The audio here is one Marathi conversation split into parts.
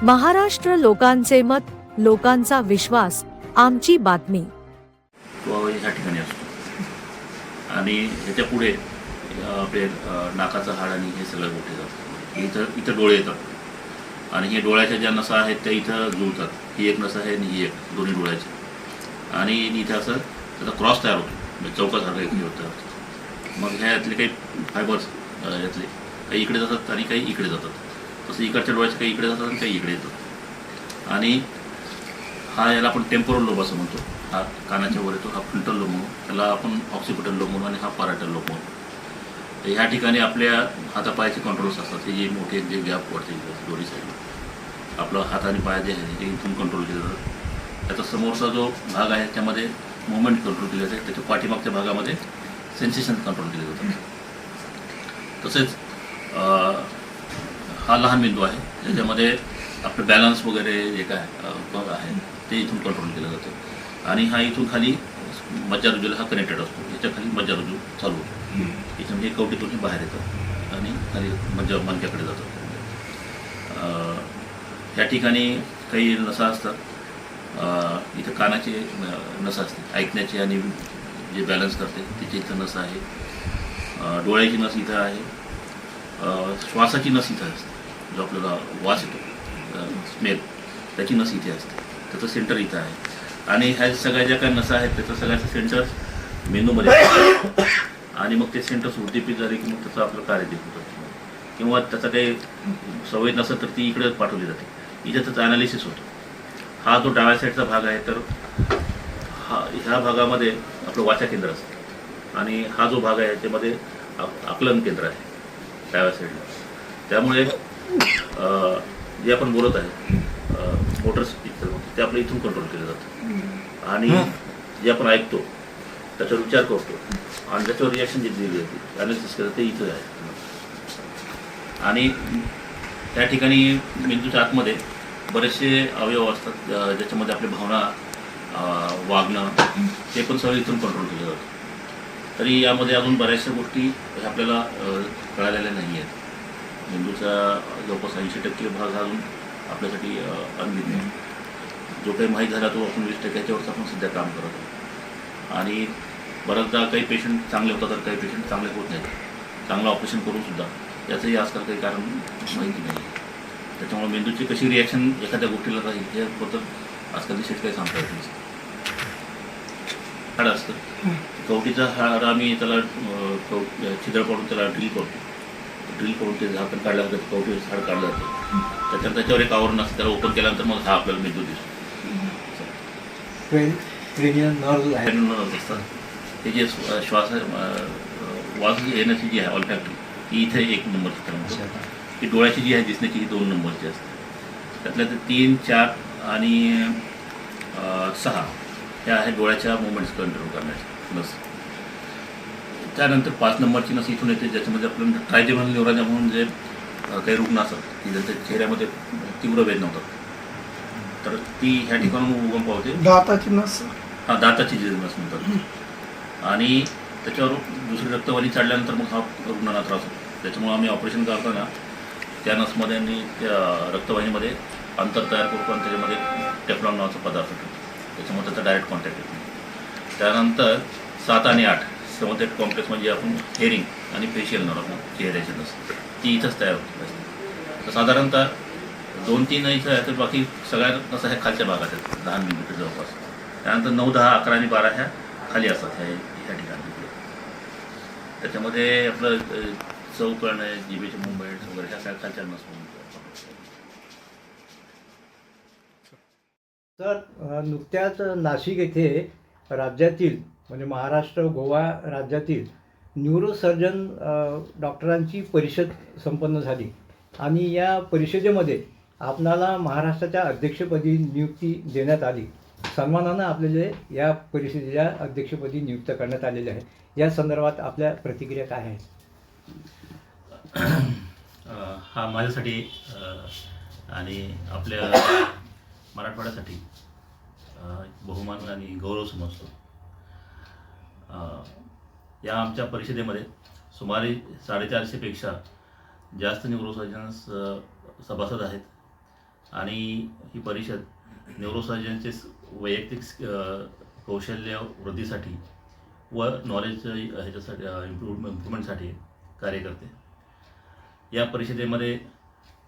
महाराष्ट्र लोकांचे मत, लोकांचा विश्वास, आमची बातमी. तो ह्या ठिकाणी असतो आणि ह्याच्या पुढे आपले नाकाचं हाड आणि हे सगळं गोठे जातात. इथं डोळे येतात आणि हे डोळ्याच्या ज्या नसा आहेत त्या इथं जुळतात. ही एक नसा आहे आणि ही एक, दोन्ही डोळ्याची. आणि इथं असं त्याचा क्रॉस तयार होतो, म्हणजे चौकासारखा एक होतं. मग ह्यातले काही फायबर्स यातले काही इकडे जातात आणि काही इकडे जातात. तसं इकडच्या डोळ्याचे काही इकडे जातात आणि काही इकडे येतात. आणि हा याला आपण टेम्पोरल लोब असं म्हणतो. हा कानाच्या वर येतो, हा फ्रंटल लोब म्हणून, त्याला आपण ऑक्सिपिटल लोब म्हणून आणि हा पॅराइटल लोब म्हणून. तर ह्या ठिकाणी आपल्या हातापायाचे कंट्रोल्स असतात. हे जे मोठे जे गॅप पडते दोन्ही साईडला, आपलं हात आणि पाय जे आहे ते इथून कंट्रोल केलं जातं. त्याचा समोरचा जो भाग आहे त्यामध्ये मुवमेंट कंट्रोल केले जाते. त्याच्या पाठीमागच्या भागामध्ये सेन्सेशन कंट्रोल केले जातात. तसेच हा लहान बिंदू आहे ज्याच्यामध्ये आपलं बॅलन्स वगैरे जे काय भाग आहे ते इथून कंट्रोल केलं जातं. आणि हा इथून खाली मज्जारुजूला हा कनेक्टेड असतो. याच्या खाली मज्जारुजू चालू होतो. याच्यामध्ये कवटीतून बाहेर येतं आणि खाली मणक्याकडे जातं. या ठिकाणी काही नसा असतात. इथं कानाचे नसा असते, ऐकण्याची आणि जे बॅलन्स करते तिची इथं नस आहे. डोळ्याची नस इथं आहे. श्वासाची नस इथं असते, जो आपल्याला वास येतो स्मेल, त्याची नस इथे असते. त्याचं सेंटर इथं आहे. आणि ह्या सगळ्या ज्या काही नसा आहेत त्याचं सगळ्याचं सेंटर मेंदूमध्ये असतं. आणि मग ते सेंटर्स उद्दीपित झाले की मग त्याचं आपलं कार्य दिसून जातं. किंवा त्याचा काही सवय नसेल तर ती इकडे पाठवली जाते. इथे त्याचं ॲनालिसिस होतं. हा जो डाव्या साईडचा भाग आहे तर ह्या भागामध्ये आपलं वाचा केंद्र असतं आणि हा जो भाग आहे त्यामध्ये आकलन केंद्र आहे डाव्या साईडला. त्यामुळे जे आपण बोलत आहे मोटर स्पीच ते आपलं इथून कंट्रोल केलं जातं. आणि जे आपण ऐकतो त्याच्यावर विचार करतो आणि त्याच्यावर रिॲक्शन जी दिली जाते, ॲनालिसिस करतं, ते इथं आहे. आणि त्या ठिकाणी मेंदूच्या आतमध्ये बरेचसे अवयव असतात ज्याच्यामध्ये आपल्या भावना, वागणं ते पण सगळं इथून कंट्रोल केलं जातं. तरी यामध्ये अजून बऱ्याचशा गोष्टी आपल्याला कळालेल्या नाही आहेत. मेंदूचा जवळपास 80% भाग अजून आपल्यासाठी अनभिज्ञ आहे. जो काही माहीत झाला तो आपण 20% याच्यावरच आपण सध्या काम करत आहोत. आणि बऱ्याचदा काही पेशंट चांगले होतात तर काही पेशंट चांगले होत नाहीत. चांगलं ऑपरेशन करूनसुद्धा याचंही आजकाल काही कारण माहिती नाही. त्याच्यामुळे मेंदूची कशी रिॲक्शन एखाद्या गोष्टीला राहील याबद्दल आजकाल निश्चित काही सांगता येत नसतं. हाड असतं, कवटीचा हाड आम्ही त्याला छिद्र पाडून त्याला ड्रिल करून ते झाकण काढल्यानंतर कवटीचं हाड काढलं जातं. त्याच्यावर एक आवरण असतं, त्याला ओपन केल्यानंतर मग हा आपल्याला मेंदू दिसतो. नर्व्स असतात ते जे श्वास वास येण्याची जी आहे ऑल्फॅक्टरी ती इथे 1 नंबरची म्हणतो. ही डोळ्याची जी आहे दिसण्याची ही 2 नंबरची असते. त्यातल्या ते 3, 4 आणि 6 ह्या आहे डोळ्याच्या मुवमेंट्स कंट्रोल करण्याच्या नस. त्यानंतर 5 नंबरची नस इथून येते, ज्याच्यामध्ये आपल्याला ट्रायजेमिनल न्यूरॉनिया म्हणून जे काही रुग्ण असतात की ज्यांच्या चेहऱ्यामध्ये तीव्र वेदना होतात तर ती ह्या ठिकाणून उगम पावते. दाताची नस, हां, दाताची जी नस म्हणतात. आणि त्याच्यावर दुसरी रक्तवाहिनी चढल्यानंतर मग हा रुग्णाला त्रास होतो. त्याच्यामुळे आम्ही ऑपरेशन करताना त्या नसमध्ये आणि त्या रक्तवाहिनीमध्ये अंतर तयार करतो आणि त्याच्यामध्ये टेफ्लॉन नावाचा पदार्थ ठेवतो. त्याच्यामुळे त्याचा डायरेक्ट कॉन्टॅक्ट येतो. त्यानंतर 7 आणि 8 समोतेट कॉम्प्लेक्स म्हणजे आपण हेअरिंग आणि फेशियल नर्व चेहऱ्याची नस ती इथंच तयार होते. तर साधारणतः 2-3 इथं आहे तर बाकी सगळ्या नसा ह्या खालच्या भागात आहेत, 10 मिलीमीटर जवळपास. त्यानंतर 9, 10, 11 आणि 12 ह्या खाली असतात ह्या ठिकाणी. त्याच्यामध्ये आपलं चव कळणं, जिभेचे मुवमेंट्स वगैरे ह्या सगळ्या खालच्या नस म्हणून. तर नुकत्याच नाशिक येथे राज्यातील म्हणजे महाराष्ट्र गोवा राज्यातील न्यूरोसर्जन डॉक्टरांची परिषद संपन्न झाली आणि या परिषदेमध्ये आपणाला महाराष्ट्राच्या अध्यक्षपदी नियुक्ती देण्यात आली. सन्मानानं आपल्याला या परिषदेच्या अध्यक्षपदी नियुक्त करण्यात आलेले आहे. या संदर्भात आपल्या प्रतिक्रिया काय आहेत? हा माझ्यासाठी आणि आपल्या मराठवाड्यासाठी बहुमान आणि गौरव समजतो. या आमच्या परिषदेमध्ये सुमारे 450पेक्षा जास्त न्यूरोसर्जन्स सभासद आहेत आणि ही परिषद न्यूरोसर्जनचे वैयक्तिक कौशल्य वृद्धीसाठी व नॉलेज ह्याच्यासाठी इम्प्रूव्हमेंटसाठी कार्य करते. या परिषदेमध्ये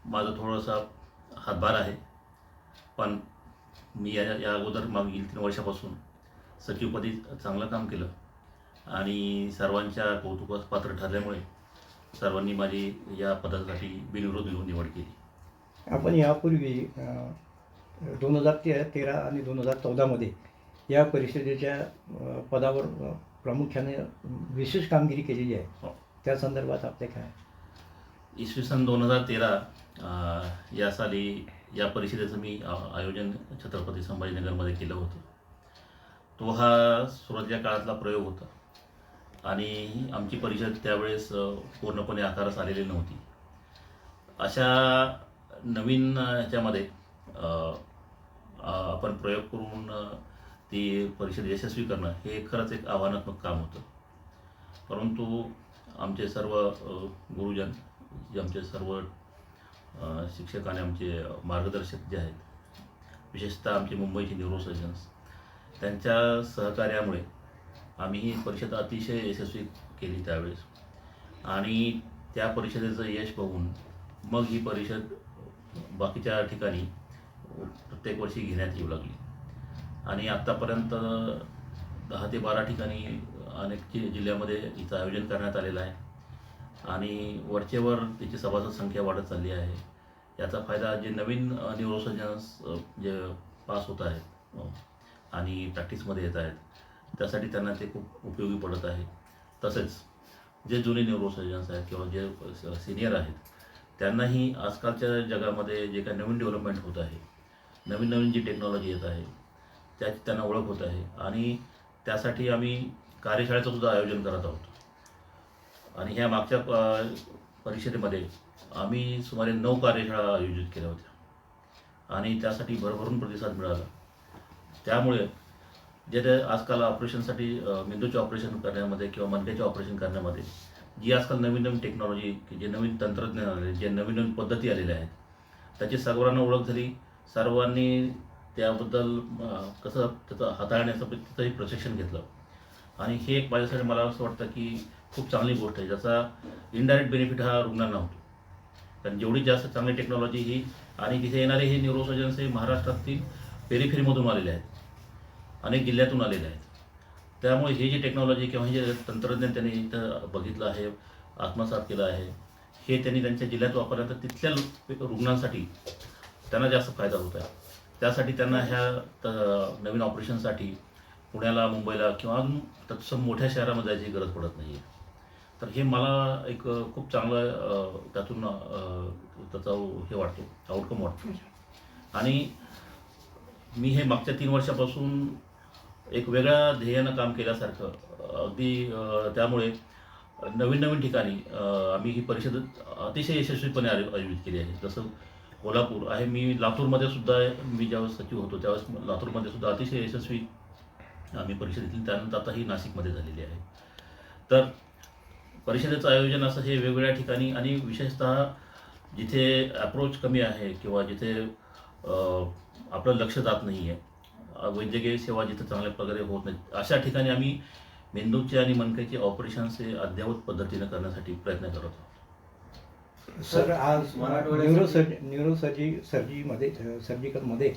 माझं थोडासा हातभार आहे, पण मी या अगोदर मागील 3 वर्षापासून सचिवपदी चांगलं काम केलं आणि सर्वांच्या कौतुकास पात्र ठरल्यामुळे सर्वांनी माझी या पदासाठी बिनविरोध निवड केली. आपण यापूर्वी 2013 आणि 2014मध्ये या परिषदेच्या पदावर प्रामुख्याने विशेष कामगिरी केलेली आहे. हो. त्या संदर्भात आपले काय? इसवी सन 2013 या साली या परिषदेचं मी आयोजन छत्रपती संभाजीनगरमध्ये केलं होतं. तो हा सुरुवातीच्या काळातला प्रयोग होता आणि आमची परिषद त्यावेळेस पूर्णपणे आकारास आलेली नव्हती. अशा नवीन ह्याच्यामध्ये आपण प्रयोग करून ती परिषद यशस्वी करणं हे खरंच एक आव्हानात्मक काम होतं. परंतु आमचे सर्व गुरुजन, जे आमचे सर्व शिक्षक आणि आमचे मार्गदर्शक जे आहेत, विशेषतः आमचे मुंबईचे न्यूरोसर्जन्स, त्यांच्या सहकार्यामुळे आम्ही ही परिषद अतिशय यशस्वी केली त्यावेळेस. आणि त्या परिषदेचं यश बघून मग ही परिषद बाकीच्या ठिकाणी प्रत्येक वर्षी घेण्यात येऊ लागली आणि आत्तापर्यंत 10 ते 12 ठिकाणी अनेक जिल्ह्यामध्ये हिचं आयोजन करण्यात आलेलं आहे आणि वरचेवर तिची सभासद संख्या वाढत चालली आहे. याचा फायदा जे नवीन न्यूरोसर्जन्स जे पास होत आहेत आणि प्रॅक्टिसमध्ये येत आहेत, त्यासाठी त्यांना ते खूप उपयोगी पडत आहे. तसेच जे जुने न्यूरोसर्जन्स आहेत किंवा जे सिनियर आहेत, त्यांनाही आजकालच्या जगामध्ये जे काही नवीन डेव्हलपमेंट होत आहे, नवीन जी टेक्नॉलॉजी येत आहे, त्याची त्यांना ओळख होत आहे आणि त्यासाठी आम्ही कार्यशाळेचं सुद्धा आयोजन करत आहोत. आणि ह्या मागच्या परिषदेमध्ये आम्ही सुमारे 9 कार्यशाळा आयोजित केल्या होत्या आणि त्यासाठी भरभरून प्रतिसाद मिळाला. त्यामुळे जे आजकाल ऑपरेशनसाठी मेंदूचे ऑपरेशन करण्यामध्ये किंवा मणक्याचे ऑपरेशन करण्यामध्ये जी आजकाल नवीन टेक्नॉलॉजी, की जे नवीन तंत्रज्ञान आले, जे नवीन पद्धती आलेल्या आहेत, त्याची सर्वांना ओळख झाली. सर्वांनी त्याबद्दल कसं त्याचं हाताळण्याचं त्याचंही प्रशिक्षण घेतलं आणि हे एक माझ्यासाठी मला असं वाटतं की खूप चांगली गोष्ट आहे, ज्याचा इनडायरेक्ट बेनिफिट हा रुग्णांना होतो. कारण जेवढी जास्त चांगली टेक्नॉलॉजी ही आणि तिथे येणारे हे न्यूरोसर्जन्स हे महाराष्ट्रातील पेरिफेरीमधून आलेले आहेत, अनेक जिल्ह्यातून आलेले आहेत. त्यामुळे ही जी टेक्नॉलॉजी किंवा हे जे तंत्रज्ञान त्यांनी इथं बघितलं आहे, आत्मसात केलं आहे, हे त्यांनी त्यांच्या जिल्ह्यात वापरलं तर तिथल्या रुग्णांसाठी त्यांना जास्त फायदा होत आहे. त्यासाठी त्यांना ह्या नवीन ऑपरेशनसाठी पुण्याला, मुंबईला किंवा अजून तत्सम मोठ्या शहरामध्ये जायची गरज पडत नाही आहे. तर हे मला एक खूप चांगलं त्यातून त्याचा हे वाटतो, आउटकम वाटतो. आणि मी हे मागच्या 3 वर्षापासून एक वेगळ्या ध्येयानं काम केल्यासारखं अगदी त्यामुळे नवीन ठिकाणी आम्ही ही परिषद अतिशय यशस्वीपणे आयोजित केली आहे. जसं कोल्हापूर आहे, मी लातूरमध्ये सुद्धा, मी ज्यावेळेस सचिव होतो त्यावेळेस लातूरमध्ये सुद्धा अतिशय यशस्वी आम्ही परिषद घेतली. त्यानंतर आता ही नाशिकमध्ये झालेली आहे. तर परिषदेचं आयोजन असं हे वेगवेगळ्या ठिकाणी आणि विशेषतः जिथे अप्रोच कमी आहे किंवा जिथे आपलं लक्ष जात नाही आहे, वैद्यकीय सेवा जिथे चांगल्या प्रकारे होत नाही, अशा ठिकाणी आम्ही मेंदूचे आणि मणक्याचे ऑपरेशन्स हे अद्ययावत पद्धतीनं करण्यासाठी प्रयत्न करत आहोत. सर, आज सर्जिकलमध्ये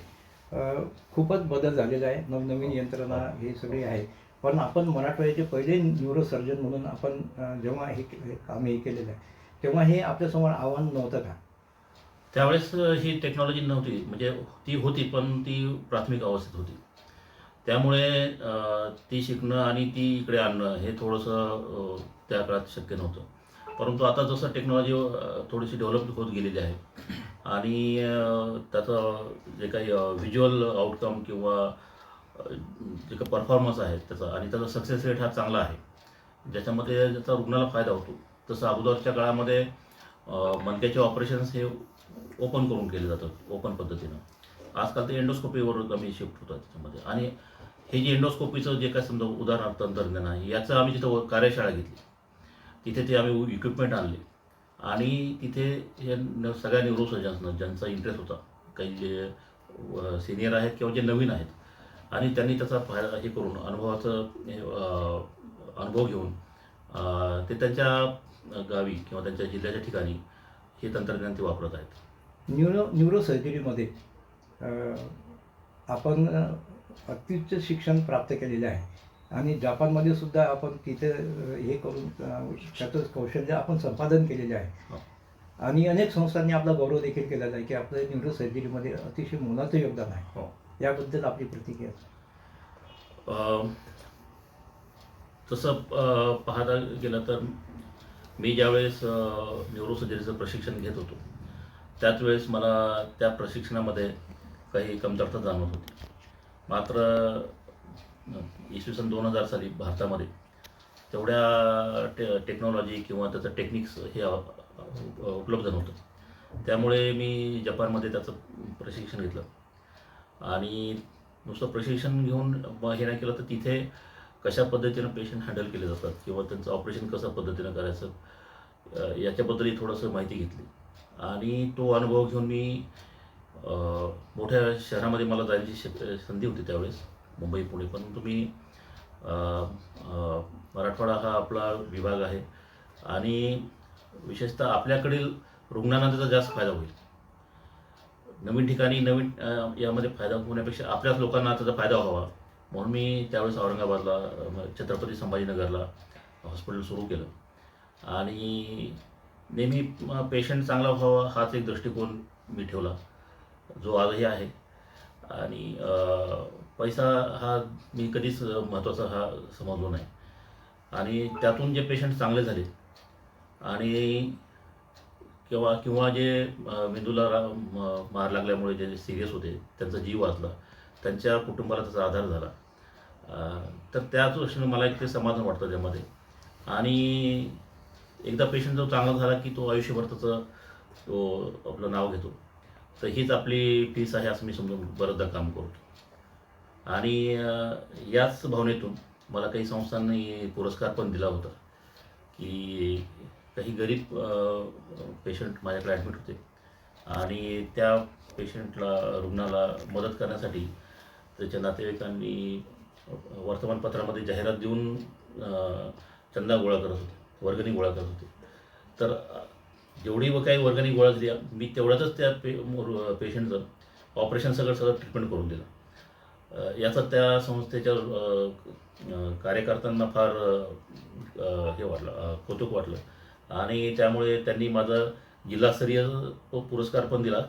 खूपच बदल झालेला आहे. नवनवीन यंत्रणा हे सगळे आहे. पण आपण मराठवाड्याचे पहिले न्यूरोसर्जन म्हणून आपण जेव्हा हे काम हे केलेलं आहे, तेव्हा हे आपल्यासमोर आव्हान नव्हतं का? त्यावेळेस ही टेक्नॉलॉजी नव्हती, म्हणजे ती होती पण ती प्राथमिक अवस्थेत होती. त्यामुळे ती शिकणं आणि ती इकडे आणणं हे थोडंसं त्या काळात शक्य नव्हतं. परंतु आता जसं टेक्नॉलॉजी थोडीशी डेव्हलप होत गेलेली आहे आणि त्याचं जे काही व्हिज्युअल आउटकम किंवा जे काही परफॉर्मन्स आहे त्याचा आणि त्याचा सक्सेस रेट हा चांगला आहे, ज्याच्यामध्ये ज्याचा रुग्णाला फायदा होतो. तसं अगोदरच्या काळामध्ये मणक्याचे ऑपरेशन्स हे ओपन करून केले जातात, ओपन पद्धतीनं. आजकाल ते एंडोस्कोपीवर आम्ही शिफ्ट होतात त्याच्यामध्ये. आणि हे जे एंडोस्कोपीचं जे काय समजा उदाहरणार्थ तंत्रज्ञान आहे, याचं आम्ही तिथं कार्यशाळा घेतली. तिथे ते आम्ही इक्विपमेंट आणले आणि तिथे हे सगळ्या न्यूरोसर्जन्सना ज्यांचा इंटरेस्ट होता काही जे सिनियर आहेत किंवा जे नवीन आहेत आणि त्यांनी त्याचा फायदा हे करून अनुभव घेऊन ते त्यांच्या गावी किंवा त्यांच्या जिल्ह्याच्या ठिकाणी हे तंत्रज्ञान ते वापरत आहेत. न्यूरोसर्जरीमध्ये आपण अत्युच्च शिक्षण प्राप्त केलेले आहे आणि जापानमध्ये सुद्धा आपण तिथे हे करून त्याचं कौशल्य आपण संपादन केलेले आहे. हो. आणि अनेक संस्थांनी आपला गौरव देखील केलेला आहे की आपलं न्यूरोसर्जरीमध्ये अतिशय मोलाचं योगदान आहे. हो. याबद्दल आपली प्रतिक्रिया. तसं पाहता गेलं तर मी ज्यावेळेस न्यूरोसर्जरीचं प्रशिक्षण घेत होतो त्याच वेळेस मला त्या प्रशिक्षणामध्ये काही कमतरता जाणवत होती. मात्र इसवी सन 2000 साली भारतामध्ये तेवढ्या टेक्नॉलॉजी किंवा त्याचं टेक्निक्स हे उपलब्ध नव्हतं. त्यामुळे मी जपानमध्ये त्याचं प्रशिक्षण घेतलं आणि नुसतं प्रशिक्षण घेऊन हे नाही केलं तर तिथे कशा पद्धतीनं पेशंट हँडल केले जातात किंवा त्यांचं ऑपरेशन कसं पद्धतीनं करायचं याच्याबद्दलही थोडंसं माहिती घेतली आणि तो अनुभव घेऊन मी मोठ्या शहरामध्ये मला जायची संधी होती त्यावेळेस, मुंबई पुणे. परंतु मी मराठवाडा हा आपला विभाग आहे आणि विशेषतः आपल्याकडील रुग्णांना त्याचा जास्त फायदा होईल. नवीन ठिकाणी नवीन यामध्ये फायदा होण्यापेक्षा आपल्याच लोकांना त्याचा फायदा व्हावा म्हणून मी त्यावेळेस औरंगाबादला छत्रपती संभाजीनगरला हॉस्पिटल सुरू केलं आणि नेहमी पेशंट चांगला व्हावा हाच एक दृष्टिकोन मी ठेवला जो आजही आहे. आणि पैसा हा मी कधीच महत्त्वाचा हा समजलो नाही आणि त्यातून जे पेशंट चांगले झाले आणि किंवा जे मेंदूला मार लागल्यामुळे जे सिरियस होते त्यांचा जीव वाचला, त्यांच्या कुटुंबाला त्याचा आधार झाला, तर त्याच दृष्टीने मला एक ते समाधान वाटतं त्यामध्ये. आणि एकदा पेशंट जो चांगला झाला की तो आयुष्यभर त्याचं तो आपलं नाव घेतो. तर हीच आपली फीस आहे असं मी समजून बरंचदा काम करतो. आणि याच भावनेतून मला काही संस्थांनी पुरस्कार पण दिला होता की काही गरीब पेशंट माझ्याकडे ॲडमिट होते आणि त्या रुग्णाला मदत करण्यासाठी त्याच्या नातेवाईकांनी वर्तमानपत्रामध्ये जाहिरात देऊन चंदा गोळा करत होते, वर्गणी गोळा करत होते. तर जेवढी काही वर्गणी गोळा झाली मी तेवढ्यातच त्या पेशंटचं ऑपरेशन सगळं ट्रीटमेंट करून दिलं. याचा त्या संस्थेच्या कार्यकर्त्यांना फार हे वाटलं, कौतुक वाटलं आणि त्यामुळे त्यांनी माझा जिल्हास्तरीय पुरस्कार पण दिला,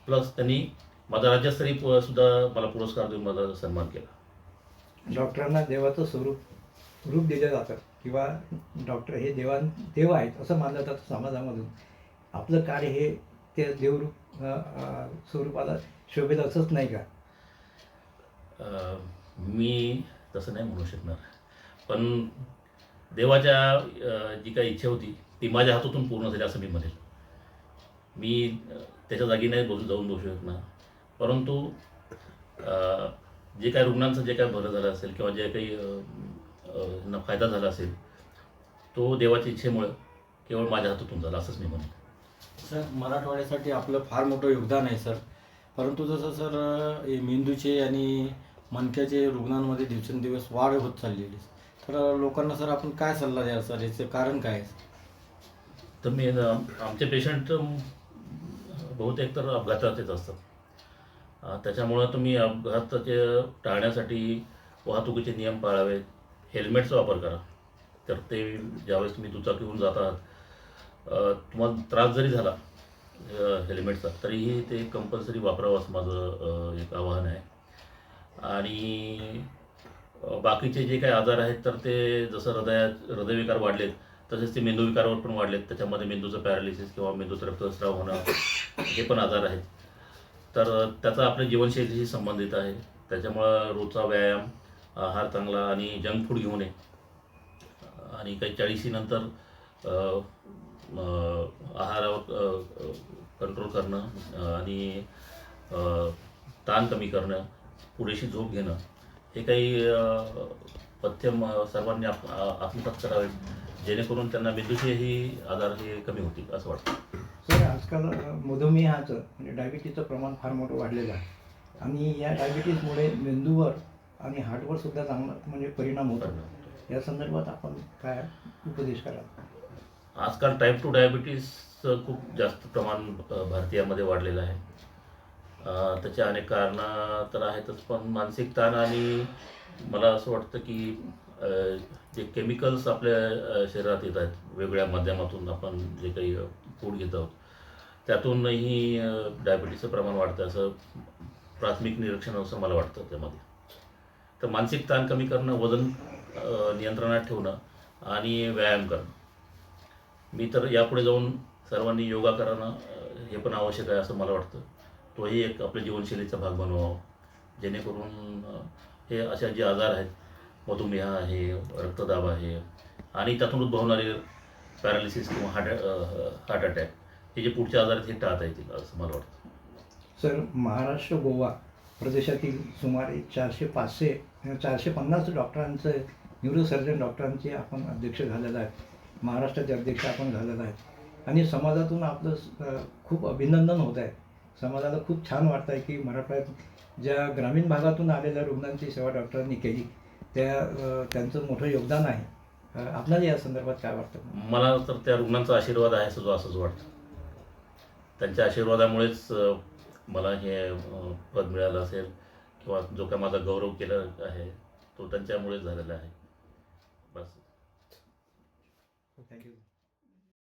प्लस त्यांनी माझा राज्यस्तरीय सुद्धा मला पुरस्कार देऊन माझा सन्मान केला. डॉक्टरांना देवाचं रूप दिलं जातं किंवा डॉक्टर हे देव आहेत असं मानलं जातं समाजामधून. आपलं कार्य हे त्या देवरूप स्वरूपाला शोभेल असंच नाही का? मी तसं नाही म्हणू शकणार, पण देवाच्या जी काही इच्छा होती ती माझ्या हातातून पूर्ण झाली असं मी म्हणेल. मी त्याच्या जागी नाही जाऊन बसू शकणार, परंतु जे काही रुग्णांचं जे काही बरं झालं असेल किंवा जे काही फायदा झाला असेल तो देवाच्या इच्छेमुळे केवळ माझ्या हातातून झाला असंच मी म्हणेन. सर, मराठवाड्यासाठी आपलं फार मोठं योगदान आहे सर, परंतु जसं सर मेंदूचे आणि मणक्याचे रुग्णांमध्ये दिवसेंदिवस वाढ होत चाललेली, तर लोकांना सर आपण काय सल्ला द्याल सर, याचं कारण काय आहे? तर मी आमचे पेशंट बहुतेक तर अपघाताचेच असतात. त्याच्यामुळं तुम्ही अपघाताचे टाळण्यासाठी वाहतुकीचे नियम पाळावेत, हेल्मेटचा वापर करा. तर ते ज्यावेळेस तुम्ही दुचाकीहून जात आहात तुम्हाला त्रास जरी झाला हेल्मेटचा तरीही ते कंपल्सरी वापरावं असं माझं एक आवाहन आहे. आणि बाकीचे जे काही आजार आहेत तर ते जसं हृदयविकार वाढलेत तसेच ते मेंदूविकारावर पण वाढलेत. त्याच्यामध्ये मेंदूचं पॅरालिसिस किंवा मेंदूचं रक्तस्राव होणं हे पण आजार आहेत. तर त्याचा आपल्या जीवनशैलीशी संबंधित आहे. त्याच्यामुळं रोजचा व्यायाम, आहार चांगला आणि जंक फूड घेऊ नये आणि काही 40 नंतर आहारावर कंट्रोल करणं आणि ताण कमी करणं, पुरेशी झोप घेणं हे काही पथ्य सर्वांनी आत्मसात करावेत जेणेकरून त्यांना मेंदूचेही आजार हे कमी होतील असं वाटतं. सर आजकाल मधुमेहाचं म्हणजे डायबिटीजचं प्रमाण फार मोठं वाढलेलं आहे आणि या डायबिटीजमुळे मेंदूवर आणि हार्टवर सुद्धा चांगला म्हणजे परिणाम होतो. या संदर्भात आपण काय उपदेश कराल? आजकाल टाईप 2 डायबिटीसचं खूप जास्त प्रमाण भारतीयामध्ये वाढलेलं आहे. त्याचे अनेक कारणं तर आहेतच, पण मानसिक ताण आणि मला असं वाटतं की जे केमिकल्स आपल्या शरीरात येत आहेत, वेगवेगळ्या माध्यमातून आपण जे काही फूड घेत आहोत, त्यातूनही डायबिटीसचं प्रमाण वाढतं असं प्राथमिक निरीक्षण असं मला वाटतं त्यामध्ये. तर मानसिक ताण कमी करणं, वजन नियंत्रणात ठेवणं आणि व्यायाम करणं. मी तर यापुढे जाऊन सर्वांनी योगा करणं हे पण आवश्यक आहे असं मला वाटतं. तोही एक आपल्या जीवनशैलीचा भाग बनवावा, जेणेकरून हे अशा जे आजार आहेत, मधुमेह आहे, रक्तदाब आहे आणि त्यातून उद्भवणारे पॅरालिसिस किंवा हार्ट अटॅक हे जे पुढचे आजार आहेत हे टाळता येतील असं मला वाटतं. सर महाराष्ट्र गोवा प्रदेशातील सुमारे 450 डॉक्टरांचं न्यूरोसर्जन डॉक्टरांचे आपण अध्यक्ष झालेलं आहे, महाराष्ट्राचे अध्यक्ष आपण झालेलं आहे आणि समाजातून आपलं खूप अभिनंदन होत आहे. समाजाला खूप छान वाटतं आहे की मराठवाड्यात ज्या ग्रामीण भागातून आलेल्या रुग्णांची सेवा डॉक्टरांनी केली त्यांचं मोठं योगदान आहे. आपल्याला या संदर्भात काय वाटतं? मला तर त्या रुग्णांचा आशीर्वाद आहे असंच वाटतं. त्यांच्या आशीर्वादामुळेच मला हे पद मिळालं असेल किंवा जो काय माझा गौरव केला आहे तो त्यांच्यामुळेच झालेला आहे. बस. थँक्यू.